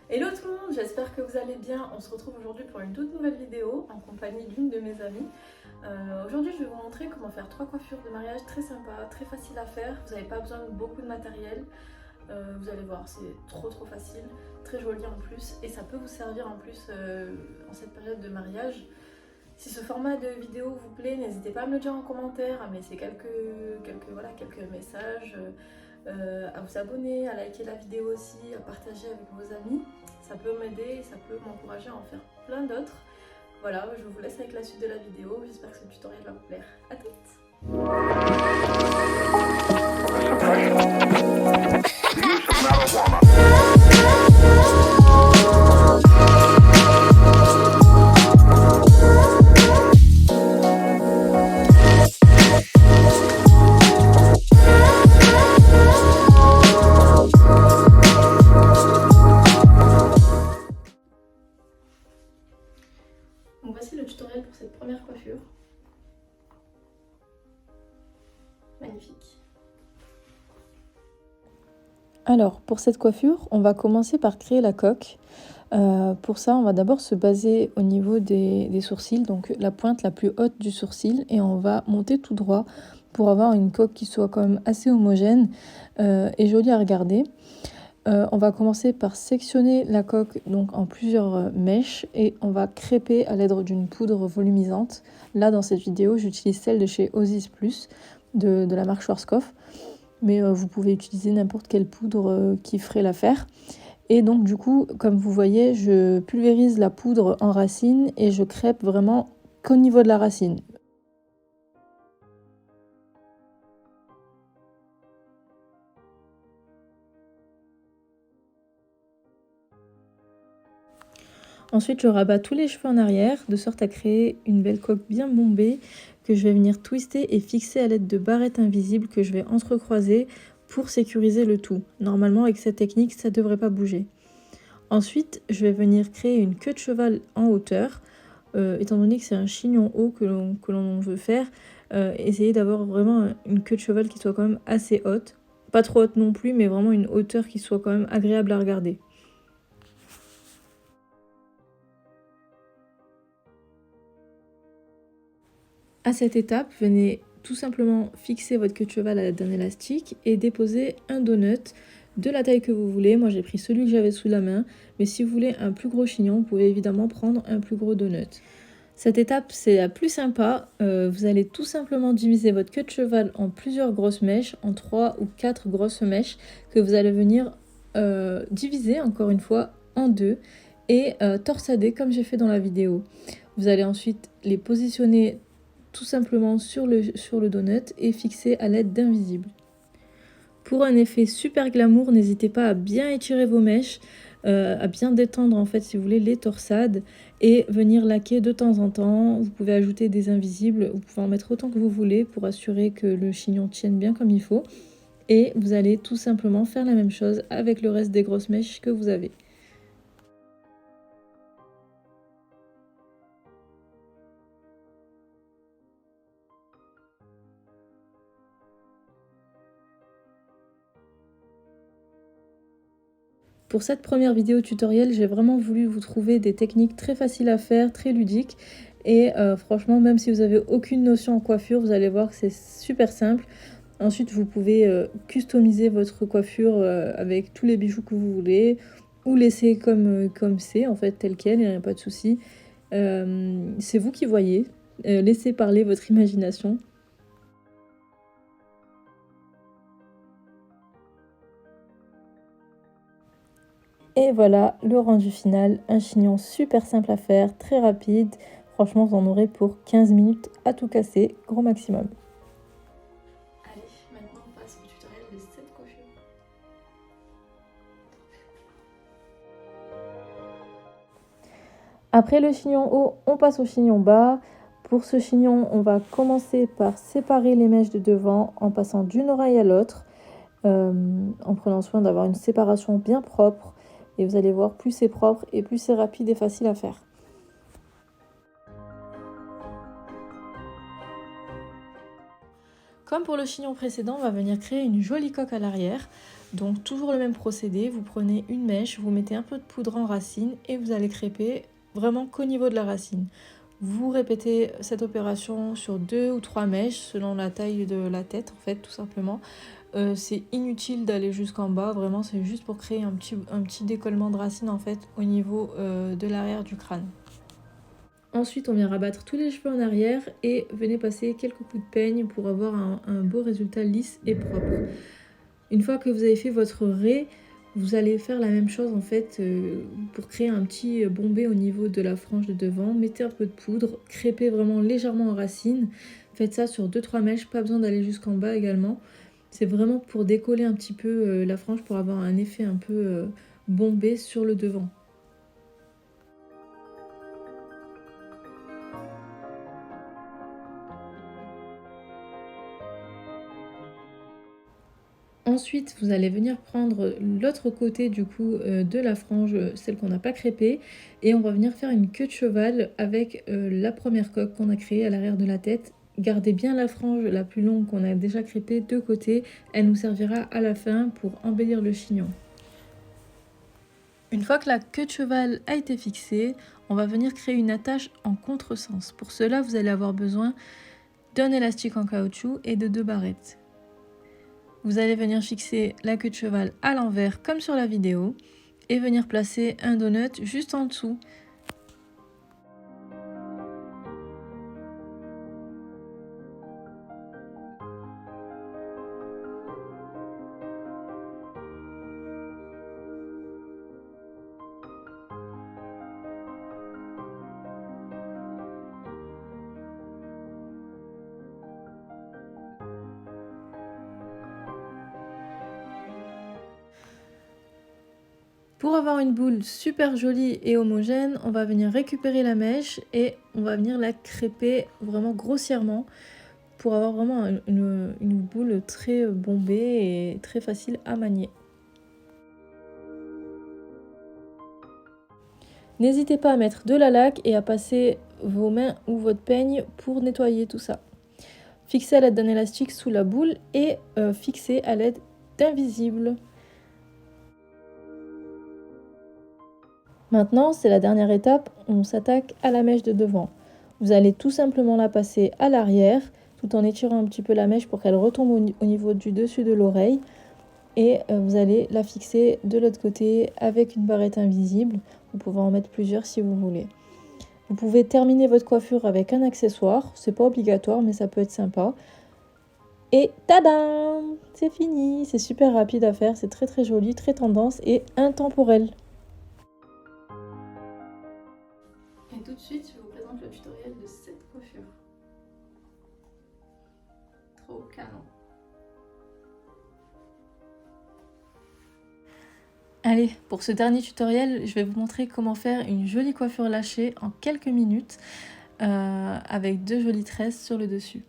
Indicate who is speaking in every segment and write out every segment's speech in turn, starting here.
Speaker 1: Hello tout le monde, j'espère que vous allez bien. On se retrouve aujourd'hui pour une toute nouvelle vidéo en compagnie d'une de mes amies. Aujourd'hui je vais vous montrer comment faire 3 coiffures de mariage très sympa, très facile à faire. Vous n'avez pas besoin de beaucoup de matériel. Vous allez voir, c'est trop facile, très joli en plus et ça peut vous servir en plus en cette période de mariage. Si ce format de vidéo vous plaît, n'hésitez pas à me le dire en commentaire, à me laisser quelques messages, à vous abonner, à liker la vidéo aussi, à partager avec vos amis. Ça peut m'aider et ça peut m'encourager à en faire plein d'autres. Voilà, je vous laisse avec la suite de la vidéo. J'espère que ce tutoriel va vous plaire. À toutes! Donc voici le tutoriel pour cette première coiffure. Magnifique.
Speaker 2: Alors, pour cette coiffure, on va commencer par créer la coque. Pour ça, on va d'abord se baser au niveau des sourcils, donc la pointe la plus haute du sourcil, et on va monter tout droit pour avoir une coque qui soit quand même assez homogène et jolie à regarder. On va commencer par sectionner la coque donc en plusieurs mèches et on va crêper à l'aide d'une poudre volumisante. Là, dans cette vidéo, j'utilise celle de chez Osis Plus de la marque Schwarzkopf. Mais vous pouvez utiliser n'importe quelle poudre qui ferait l'affaire. Et donc du coup, comme vous voyez, je pulvérise la poudre en racine et je crêpe vraiment qu'au niveau de la racine. Ensuite, je rabats tous les cheveux en arrière, de sorte à créer une belle coque bien bombée que je vais venir twister et fixer à l'aide de barrettes invisibles que je vais entrecroiser pour sécuriser le tout. Normalement, avec cette technique, ça ne devrait pas bouger. Ensuite, je vais venir créer une queue de cheval en hauteur. Étant donné que c'est un chignon haut que l'on veut faire, essayez d'avoir vraiment une queue de cheval qui soit quand même assez haute. Pas trop haute non plus, mais vraiment une hauteur qui soit quand même agréable à regarder. À cette étape, venez tout simplement fixer votre queue de cheval à l'aide d'un élastique et déposer un donut de la taille que vous voulez. Moi j'ai pris celui que j'avais sous la main, mais si vous voulez un plus gros chignon, vous pouvez évidemment prendre un plus gros donut. Cette étape, c'est la plus sympa. Vous allez tout simplement diviser votre queue de cheval en plusieurs grosses mèches, en 3 ou 4 grosses mèches, que vous allez venir diviser encore une fois en deux et torsader comme j'ai fait dans la vidéo. Vous allez ensuite les positionner tout simplement sur le donut et fixer à l'aide d'invisibles. Pour un effet super glamour, n'hésitez pas à bien étirer vos mèches, à bien détendre en fait si vous voulez les torsades et venir laquer de temps en temps. Vous pouvez ajouter des invisibles, vous pouvez en mettre autant que vous voulez pour assurer que le chignon tienne bien comme il faut. Et vous allez tout simplement faire la même chose avec le reste des grosses mèches que vous avez. Pour cette première vidéo tutoriel, j'ai vraiment voulu vous trouver des techniques très faciles à faire, très ludiques. Et franchement, même si vous n'avez aucune notion en coiffure, vous allez voir que c'est super simple. Ensuite, vous pouvez customiser votre coiffure avec tous les bijoux que vous voulez. Ou laisser comme c'est, en fait, tel quel, il n'y a pas de souci. C'est vous qui voyez. Laissez parler votre imagination. Et voilà le rendu final, un chignon super simple à faire, très rapide. Franchement, vous en aurez pour 15 minutes à tout casser, gros maximum.
Speaker 1: Allez, maintenant on passe au tutoriel de cette coiffure.
Speaker 2: Après le chignon haut, on passe au chignon bas. Pour ce chignon, on va commencer par séparer les mèches de devant en passant d'une oreille à l'autre, en prenant soin d'avoir une séparation bien propre. Et vous allez voir, plus c'est propre et plus c'est rapide et facile à faire. Comme pour le chignon précédent, on va venir créer une jolie coque à l'arrière. Donc toujours le même procédé, vous prenez une mèche, vous mettez un peu de poudre en racine et vous allez crêper vraiment qu'au niveau de la racine. Vous répétez cette opération sur 2 ou 3 mèches selon la taille de la tête en fait tout simplement. C'est inutile d'aller jusqu'en bas, vraiment c'est juste pour créer un petit décollement de racine en fait au niveau de l'arrière du crâne. Ensuite on vient rabattre tous les cheveux en arrière et venez passer quelques coups de peigne pour avoir un beau résultat lisse et propre. Une fois que vous avez fait votre raie, vous allez faire la même chose en fait pour créer un petit bombé au niveau de la frange de devant. Mettez un peu de poudre, crêpez vraiment légèrement en racine. Faites ça sur 2-3 mèches, pas besoin d'aller jusqu'en bas également. C'est vraiment pour décoller un petit peu la frange pour avoir un effet un peu bombé sur le devant. Ensuite, vous allez venir prendre l'autre côté du coup de la frange, celle qu'on n'a pas crêpée, et on va venir faire une queue de cheval avec la première coque qu'on a créée à l'arrière de la tête. Gardez bien la frange la plus longue qu'on a déjà crêpée de côté, elle nous servira à la fin pour embellir le chignon. Une fois que la queue de cheval a été fixée, on va venir créer une attache en contresens. Pour cela, vous allez avoir besoin d'un élastique en caoutchouc et de 2 barrettes. Vous allez venir fixer la queue de cheval à l'envers comme sur la vidéo et venir placer un donut juste en dessous. Pour avoir une boule super jolie et homogène, on va venir récupérer la mèche et on va venir la crêper vraiment grossièrement pour avoir vraiment une boule très bombée et très facile à manier. N'hésitez pas à mettre de la laque et à passer vos mains ou votre peigne pour nettoyer tout ça. Fixez à l'aide d'un élastique sous la boule et fixez à l'aide d'invisible. Maintenant, c'est la dernière étape, on s'attaque à la mèche de devant. Vous allez tout simplement la passer à l'arrière, tout en étirant un petit peu la mèche pour qu'elle retombe au niveau du dessus de l'oreille. Et vous allez la fixer de l'autre côté avec une barrette invisible. Vous pouvez en mettre plusieurs si vous voulez. Vous pouvez terminer votre coiffure avec un accessoire, c'est pas obligatoire mais ça peut être sympa. Et tadam! C'est fini, c'est super rapide à faire, c'est très joli, très tendance et intemporel.
Speaker 1: Et tout de suite, je vous présente le tutoriel de cette coiffure. Trop canon.
Speaker 2: Allez, pour ce dernier tutoriel, je vais vous montrer comment faire une jolie coiffure lâchée en quelques minutes avec 2 jolies tresses sur le dessus.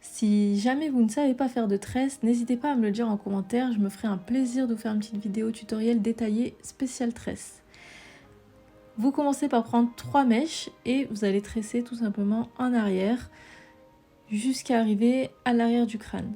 Speaker 2: Si jamais vous ne savez pas faire de tresses, n'hésitez pas à me le dire en commentaire, je me ferai un plaisir de vous faire une petite vidéo tutoriel détaillée spéciale tresse. Vous commencez par prendre 3 mèches et vous allez tresser tout simplement en arrière jusqu'à arriver à l'arrière du crâne.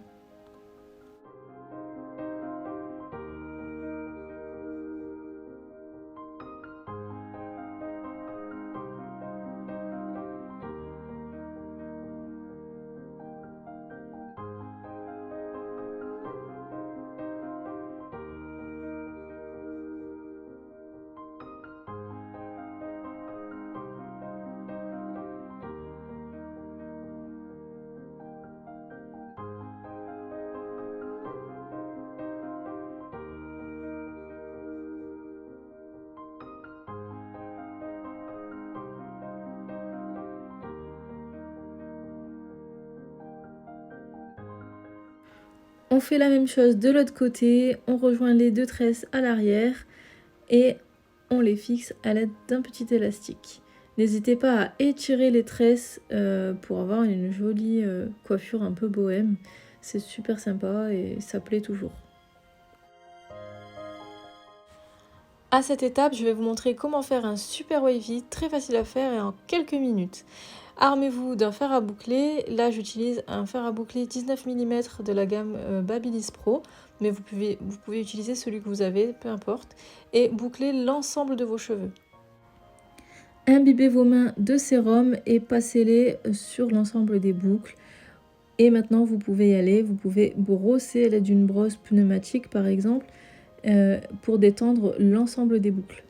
Speaker 2: On fait la même chose de l'autre côté, on rejoint les 2 tresses à l'arrière et on les fixe à l'aide d'un petit élastique. N'hésitez pas à étirer les tresses pour avoir une jolie coiffure un peu bohème. C'est super sympa et ça plaît toujours. À cette étape, je vais vous montrer comment faire un super wavy, très facile à faire et en quelques minutes. Armez-vous d'un fer à boucler. Là, j'utilise un fer à boucler 19 mm de la gamme Babyliss Pro, mais vous pouvez utiliser celui que vous avez, peu importe, et boucler l'ensemble de vos cheveux. Imbibez vos mains de sérum et passez-les sur l'ensemble des boucles. Et maintenant, vous pouvez y aller. Vous pouvez brosser à l'aide d'une brosse pneumatique, par exemple, pour détendre l'ensemble des boucles.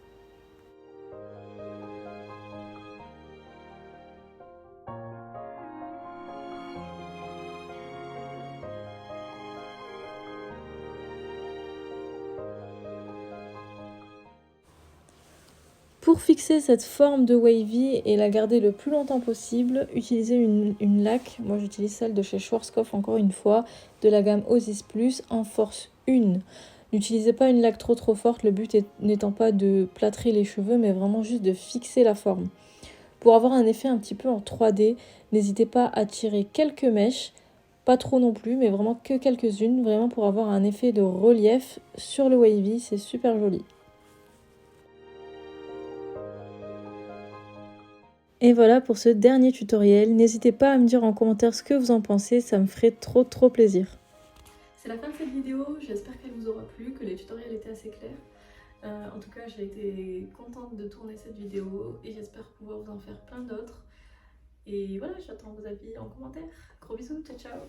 Speaker 2: Pour fixer cette forme de wavy et la garder le plus longtemps possible, utilisez une laque. Moi j'utilise celle de chez Schwarzkopf, encore une fois, de la gamme Osis Plus en force 1. N'utilisez pas une laque trop forte, le but n'étant pas de plâtrer les cheveux, mais vraiment juste de fixer la forme. Pour avoir un effet un petit peu en 3D, n'hésitez pas à tirer quelques mèches, pas trop non plus, mais vraiment que quelques-unes, vraiment pour avoir un effet de relief sur le wavy, c'est super joli. Et voilà pour ce dernier tutoriel. N'hésitez pas à me dire en commentaire ce que vous en pensez, ça me ferait trop plaisir.
Speaker 1: C'est la fin de cette vidéo, j'espère qu'elle vous aura plu, que les tutoriels étaient assez clairs. En tout cas, j'ai été contente de tourner cette vidéo et j'espère pouvoir vous en faire plein d'autres. Et voilà, j'attends vos avis en commentaire. Gros bisous, ciao ciao.